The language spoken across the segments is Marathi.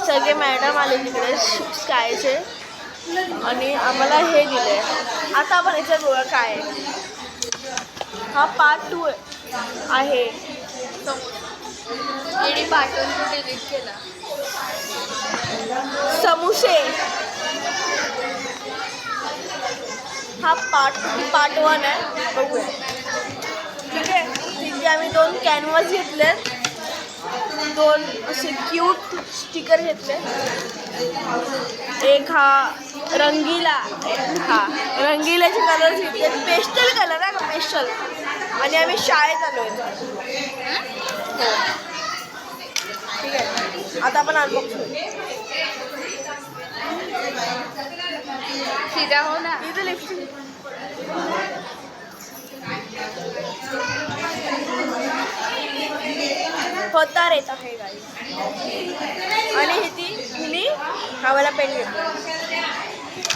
सगळे मॅडम आले तिकडे स्कायचे आणि आम्हाला हे दिले. आता आपण याच्यात बघा काय आहे. हा पार्ट 2 आहे. पार्ट 1 डिलीट केला. समोसे हा पार्ट 1 आहे. बघूया. ठीक आहे. तिथे आम्ही 2 कॅनव्हास घेतलेत, 2 असे क्यूट स्टिकर घेतले. एक हा रंगीला, हा रंगीलाचे कलर्स घेतले. पेस्टल कलर आहे का, पेस्टल. आणि आम्ही शाळेत आलो आहे. हो ठीक आहे. आता आपण अनबॉक्स करू. सीधा हो ना. इथे लिपस्टिक होता रेता हे गाडी. आणि हिने आम्हाला पेन घेतला.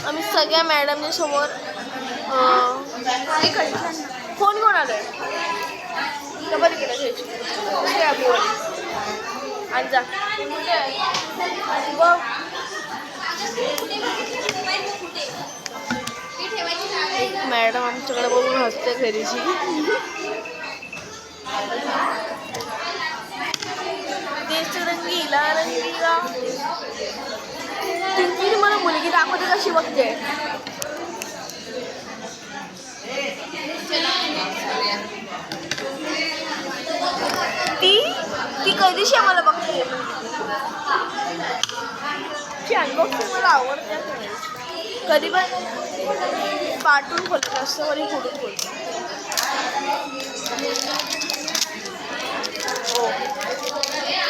आम्ही सगळ्या मॅडमच्या समोर कोण कोण आलं आहे बरं केलं घ्यायची आणि जा बघ. मॅडम आमच्याकडे बघून हसते घरीची. देश रंगीला रंगीला. ती मला मुलगी दाखवते कशी बघते. ती कधीशी आम्हाला बघते. ती अनबॉक्सिंग मला आवडते. कधी पण पाठवून खोलत असतं आणि फोडून खोलतो. हो